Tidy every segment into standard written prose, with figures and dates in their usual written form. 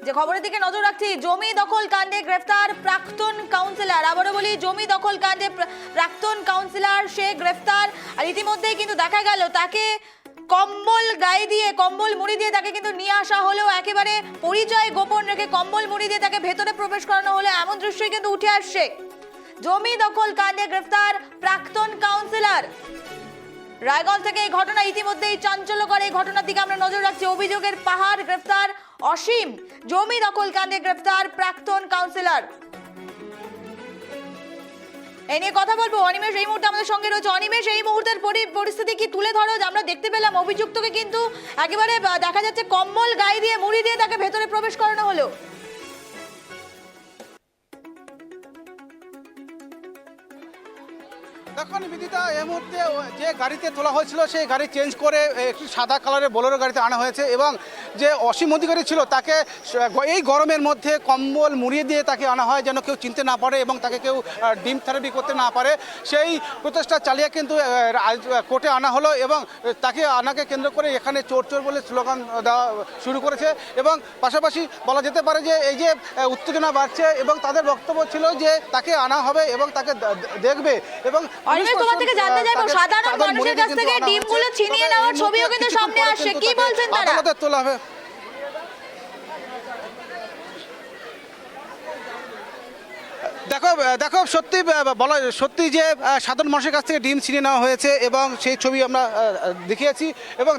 যে খবরের দিকে নজর রাখছি, জমি দখল কাণ্ডে গ্রেফতার প্রাক্তন কাউন্সিলর। আবারও বলি, জমি দখল কাণ্ডে প্রাক্তন কাউন্সিলর সে গ্রেফতার। আর ইতিমধ্যেই কিন্তু দেখা গেল তাকে কম্বল গায়ে দিয়ে, কম্বল মুড়ি দিয়ে তাকে কিন্তু নিয়ে আসা হলেও একেবারে পরিচয় গোপন রেখে কম্বল মুড়ি দিয়ে তাকে ভেতরে প্রবেশ করানো হলো, এমন দৃশ্যই কিন্তু উঠে আসছে। জমি দখল কাণ্ডে গ্রেফতার প্রাক্তন কাউন্সিলর। রায়গঞ্জ থেকে এই ঘটনা ইতিমধ্যেই চাঞ্চল্যকর। এই ঘটনার দিকে আমরা নজর রাখছি। অভিযোগের পাহাড়, গ্রেফতার অসীম। জমি দখল কাণ্ডে গ্রেফতার প্রাক্তন কাউন্সিলর। এই নিয়ে কথা বলবো। অনিমেষ এই মুহূর্তে আমাদের সঙ্গে রয়েছে। অনিমেষ, এই মুহূর্তের পরিস্থিতি কি তুলে ধরো? আমরা দেখতে পেলাম অভিযুক্তকে কিন্তু একেবারে দেখা যাচ্ছে কম্বল গায়ে দিয়ে, মুড়ি দিয়ে তাকে ভেতরে প্রবেশ করানো হলো। দেখো নিবেদিতা, এই মুহূর্তে যে গাড়িতে তোলা হয়েছিল সেই গাড়ি চেঞ্জ করে একটি সাদা কালারের বোলেরো গাড়িতে আনা হয়েছে এবং যে অসীম অধিকারী ছিল তাকে এই গরমের মধ্যে কম্বল মুড়িয়ে দিয়ে তাকে আনা হয় যেন কেউ চিনতে না পারে এবং তাকে কেউ ডিম থেরাপি করতে না পারে। সেই প্রচেষ্টা চালিয়ে কিন্তু কোর্টে আনা হলো এবং তাকে আনাকে কেন্দ্র করে এখানে চোর চোর বলে স্লোগান দেওয়া শুরু করেছে। এবং পাশাপাশি বলা যেতে পারে যে এই যে উত্তেজনা বাড়ছে এবং তাদের বক্তব্য ছিল যে তাকে আনা হবে এবং তাকে দেখবে। এবং তোমার থেকে জানতে চাইবো, সাধারণ মানুষের কাছ থেকে ডিমগুলো ছিনিয়ে নেওয়ার ছবিও কিন্তু সামনে আসছে, কি বলছেন তারা? আদালতে তোলা হবে। দেখো সত্যি যে সাধারণ মানুষের কাছ থেকে ডিম ছিনিয়ে নেওয়া হয়েছে এবং সেই ছবি আমরা দেখিয়েছি এবং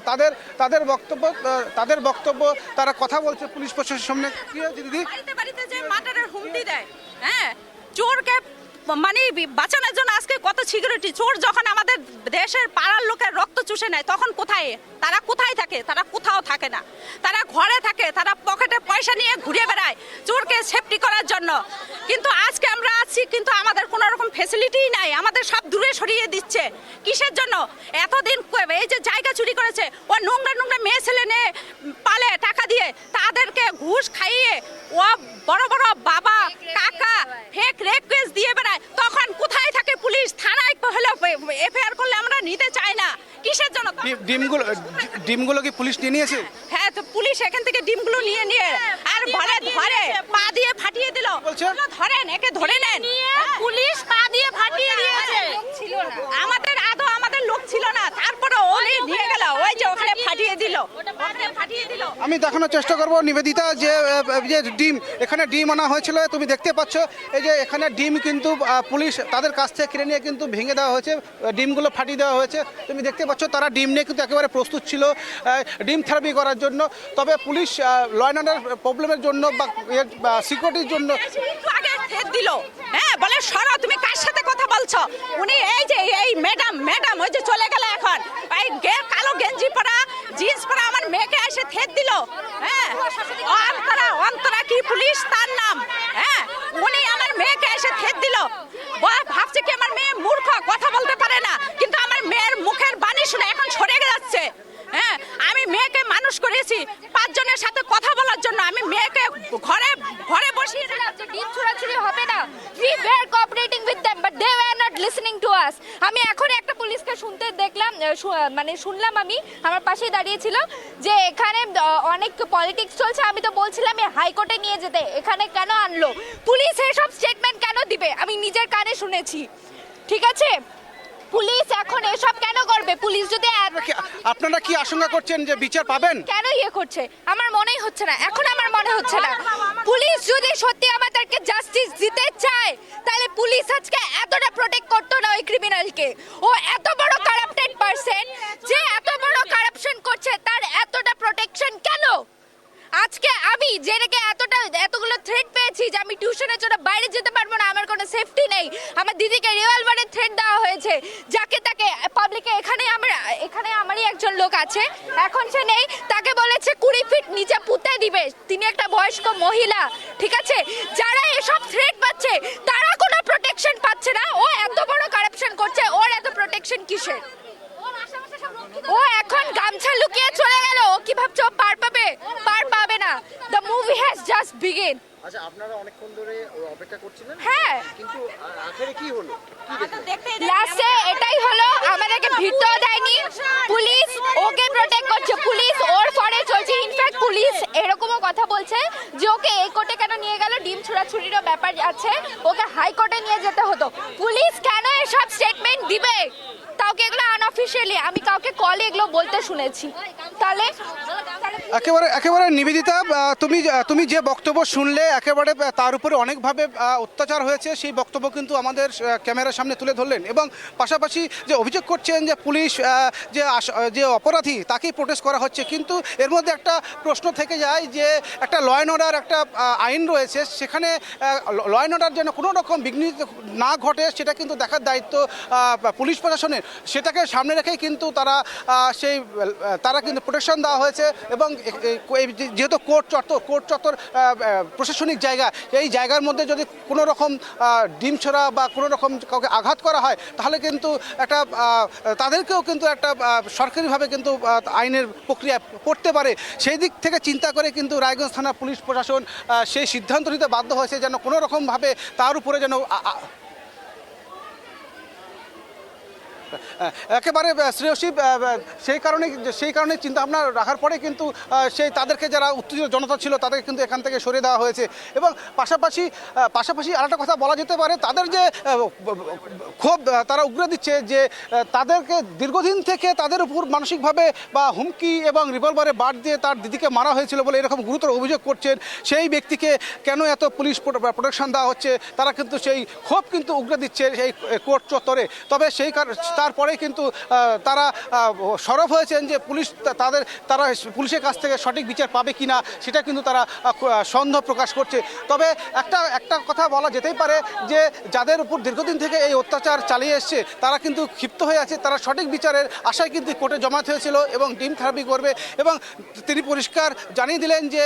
তাদের বক্তব্য তারা কথা বলছে পুলিশ প্রশাসনের সামনে। কি হয়েছে দিদি? বাড়িতে যে মার্ডারের হুমকি দেয়, হ্যাঁ, চোরকে মানে বাঁচানোর জন্য আজকে কত সিকিউরিটি। চোর যখন আমাদের দেশের পাড়ার লোকের রক্ত চুষে নেয় তখন তারা কোথায় থাকে? তারা কোথাও থাকে না, তারা ঘরে থাকে, তারা পকেটে পয়সা নিয়ে ঘুরে বেড়ায় চোরকে সেফটি করার জন্য। কিন্তু আজকে আমরা আছি, কিন্তু আমাদের কোনো রকম ফেসিলিটিই নাই, আমাদের সব দূরে সরিয়ে দিচ্ছে। কিসের জন্য? এতদিন এই যে জায়গা চুরি করেছে, ও নোংরা মেয়ে ছেলে নিয়ে পালে টাকা দিয়ে, তাদেরকে ঘুষ খাইয়ে ও বড় বড় বাবা কাকা ফেক রেপ কেস দিয়ে বেড়ায়। তখন কোথায় থাকে পুলিশ? থানায় হলে এফআইআর করলে আমরা নিতে চাই না। কিসের জন্য? ডিমগুলো কি পুলিশ নিয়ে নিয়েছে? হ্যাঁ, তো পুলিশ এখান থেকে ডিমগুলো নিয়ে আর ধরে পা দিয়ে ফাটিয়ে দিল। ধরেন, একে ধরে নেন। পুলিশ পা দিয়ে ফাটিয়ে দিয়েছে। আমাদের লোক ছিল না, তারপরে ওই নিয়ে গেল, ওই যে ওখানে ফাটিয়ে দিল। আমি দেখানোর চেষ্টা করব নিবেদিতা যে ডিম, এখানে ডিম আনা হয়েছিল, তুমি দেখতে পাচ্ছ এই যে এখানে ডিম কিন্তু পুলিশ তাদের কাছ থেকে কিনে নিয়ে কিন্তু ভেঙে দেওয়া হয়েছে, ডিমগুলো ফাটিয়ে দেওয়া হয়েছে। তুমি দেখতে পাচ্ছ তারা ডিম নিয়ে কিন্তু একেবারে প্রস্তুত ছিল ডিম থেরাপি করার জন্য। তবে পুলিশ ল অ্যান্ড অর্ডার প্রবলেমের জন্য বা সিকিউরিটির জন্য আগে থেদ দিল। হ্যাঁ, বলে সরো, তুমি কার সাথে কথা বলছো? উনি এই ম্যাডাম ওই যে চলে গেল এখন, এই কালো গেঞ্জি পরা জিন্স পরা আমার মেয়েকে এসে থেদ দিল। হ্যাঁ, অন্তরা কি পুলিশ তার নাম। হ্যাঁ, উনি আমার মেয়েকে এসে থেদ দিল। ভাবছে কি আমার মেয়ে মূর্খ, কথা বলতে পারে না, কিন্তু আমার মেয়ের মুখের বাণী শুনে এখন সরে যাচ্ছে। হ্যাঁ, আমি মেয়েকে মানুষ করেছি 5 জনের সাথে কথা বলার জন্য। আমি মেয়েকে ঘরে বসিয়ে দিলাম যে ডিম চুরাচুরি হবে না। We were cooperating with them but they were not listening to us. আমি এখন একটা পুলিশকে শুনলাম আমি, আমার পাশেই দাঁড়িয়েছিল যে এখানে অনেক পলিটিক্স চলছে। আমি তো বলছিলাম হাইকোর্টে নিয়ে যেতে, এখানে কেন আনলো? পুলিশ এসব স্টেটমেন্ট কেন দিবে? আমি নিজের কানে শুনেছি, ঠিক আছে? পুলিশ এখন এসব কেন করবে? পুলিশ যদি আপনারা কি আশঙ্কা করছেন যে বিচার পাবেন? কেন করছে? আমার মনেই হচ্ছে না, এখন আমার মনে হচ্ছে না। পুলিশ যদি সত্যি আমাদেরকে জাস্টিস দিতে চায় তাহলে পুলিশ আজকে এতটা প্রোটেক্ট করতো না ওই ক্রিমিনালকে। ও এত বড় কারাপ্টেড পারসন, যে এত বড় কারাপশন করছে, তার এতটা প্রোটেকশন কেন? আজকে আমি যেটাকে এতগুলো থ্রেট পেয়েছি যে আমি টিউশনের জন্য বাইরে যেতে পারবো না, আমার কোনো সেফটি নেই। আমার দিদিকে রিভলভারের থ্রেট দেওয়া হয়েছে, যাকে তাকে পাবলিকে। এখানে আমারই একজন লোক আছে, এখন সে নেই, তাকে বলেছে 20 ফিট নিচে পুঁতে দিবে। তিনি একটা বয়স্ক মহিলা, ঠিক আছে? যারা এসব থ্রেট পাচ্ছে তারা কোনো প্রোটেকশন পাচ্ছে না। ও এত বড় কারাপশন করছে, ওর এত প্রোটেকশন কিসের? ও এখন গামছা লুকিয়ে চলে গেল। ও কি ভাবছো পার পাবে না? The movie has just begin. আচ্ছা, আপনারা অনেকক্ষণ ধরে অপেক্ষা করছিলেন, হ্যাঁ, কিন্তু আখেরে কি হলো? লাস্টে এটাই হলো, আমাদেরকে ভিড়তেও দেয়নি। পুলিশ ওকে প্রোটেক্ট করছে, পুলিশ ওর ফরে চলছে। ইনফ্যাক্ট পুলিশ এরকমও কথা বলছে যে ওকে এই কোর্টে কেন নিয়ে গেল, ডিম ছোড়াছুড়িরও ব্যাপার আছে, ওকে হাইকোর্টে নিয়ে যেতে হতো। পুলিশ কেন এসব স্টেটমেন্ট দিবে, তাও কি এগুলো আনঅফিশিয়ালি, আমি কাউকে কলে এগুলো বলতে শুনেছি। তাহলে একেবারে নিবেদিতা, তুমি যে বক্তব্য শুনলে একেবারে তার উপরে অনেকভাবে অত্যাচার হয়েছে সেই বক্তব্য কিন্তু আমাদের ক্যামেরার সামনে তুলে ধরলেন এবং পাশাপাশি যে অভিযোগ করছেন যে পুলিশ যে অপরাধী তাকেই প্রোটেস্ট করা হচ্ছে, কিন্তু এর মধ্যে একটা প্রশ্ন থেকে যায় যে একটা ল অ্যান্ড অর্ডার একটা আইন রয়েছে, সেখানে ল অ্যান্ড অর্ডার যেন কোনো রকম বিঘ্ন না ঘটে সেটা কিন্তু দেখার দায়িত্ব পুলিশ প্রশাসনের। সেটাকে সামনে রেখেই কিন্তু তারা কিন্তু প্রোটেকশন দেওয়া হয়েছে এবং যেহেতু কোর্ট চত্বর প্রশাসনিক জায়গা, এই জায়গার মধ্যে যদি কোনো রকম ডিম ছোড়া বা কোনো রকম কাউকে আঘাত করা হয় তাহলে কিন্তু তাদেরকেও কিন্তু একটা সরকারিভাবে কিন্তু আইনের প্রক্রিয়া পড়তে পারে। সেই দিক থেকে চিন্তা করে কিন্তু রায়গঞ্জ থানা পুলিশ প্রশাসন সেই সিদ্ধান্ত নিতে বাধ্য হয়েছে যেন কোনো রকমভাবে তার উপরে যেন একেবারে শ্রেয়সী সেই কারণে চিন্তাভাবনা রাখার পরে কিন্তু তাদেরকে যারা উত্তেজিত জনতা ছিল তাদেরকে কিন্তু এখান থেকে সরিয়ে দেওয়া হয়েছে এবং পাশাপাশি আরেকটা কথা বলা যেতে পারে, তাদের যে ক্ষোভ তারা উগরে দিচ্ছে যে তাদেরকে দীর্ঘদিন থেকে তাদের উপর মানসিকভাবে বা হুমকি এবং রিভলভারে বাট দিয়ে তার দিদিকে মারা হয়েছিল বলে এরকম গুরুতর অভিযোগ করছেন। সেই ব্যক্তিকে কেন এত পুলিশ প্রোটেকশন দেওয়া হচ্ছে, তারা কিন্তু সেই ক্ষোভ কিন্তু উগরে দিচ্ছে সেই কোর্ট চত্বরে। তবে তারপরে কিন্তু তারা সরব হয়েছেন যে তারা পুলিশের কাছ থেকে সঠিক বিচার পাবে কিনা সেটা কিন্তু তারা সন্দেহ প্রকাশ করছে। তবে একটা কথা বলা যেতেই পারে যে যাদের উপর দীর্ঘদিন থেকে এই অত্যাচার চালিয়ে এসছে তারা কিন্তু ক্ষিপ্ত হয়ে আছে, তারা সঠিক বিচারের আশায় কিন্তু কোর্টে জমায়েত হয়েছিল এবং ডিম থেরাপি করবে এবং তিনি পরিষ্কার জানিয়ে দিলেন যে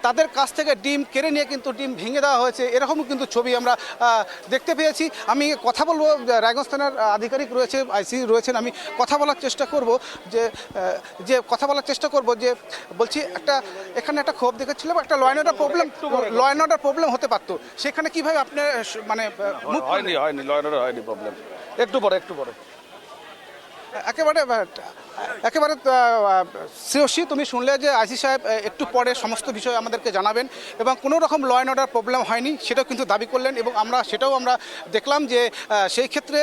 তাদের কাছ থেকে ডিম কেড়ে নিয়ে কিন্তু ডিম ভেঙে দেওয়া হয়েছে। এরকমও কিন্তু ছবি আমরা দেখতে পেয়েছি। আমি কথা বলবো, রায়গঞ্জ থানার আধিকারিক রয়েছে, আইসি রয়েছেন, আমি কথা বলার চেষ্টা করব যে বলছি এখানে একটা ক্ষোভ দেখেছিলাম, একটা ল অ্যান্ড অর্ডার প্রবলেম হতে পারতো, সেখানে কিভাবে আপনি মানে হয়নি ল অ্যান্ড অর্ডার হয়নি প্রবলেম, একটু পরে একেবারে শ্রেয়সী, তুমি শুনলে যে আইসি সাহেব একটু পরে সমস্ত বিষয় আমাদেরকে জানাবেন এবং কোনো রকম ল অ্যান্ড অর্ডার প্রবলেম হয়নি সেটাও কিন্তু দাবি করলেন এবং আমরা দেখলাম যে সেই ক্ষেত্রে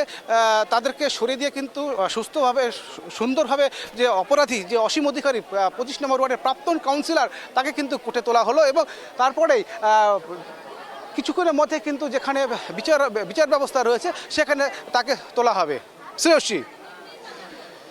তাদেরকে সরিয়ে দিয়ে কিন্তু সুন্দরভাবে যে অপরাধী, যে অসীম অধিকারী 25 নম্বর ওয়ার্ডের প্রাক্তন কাউন্সিলর, তাকে কিন্তু কোর্টে তোলা হলো এবং তারপরেই কিছুক্ষণের মধ্যে কিন্তু যেখানে বিচার ব্যবস্থা রয়েছে সেখানে তাকে তোলা হবে। শ্রেয়সী।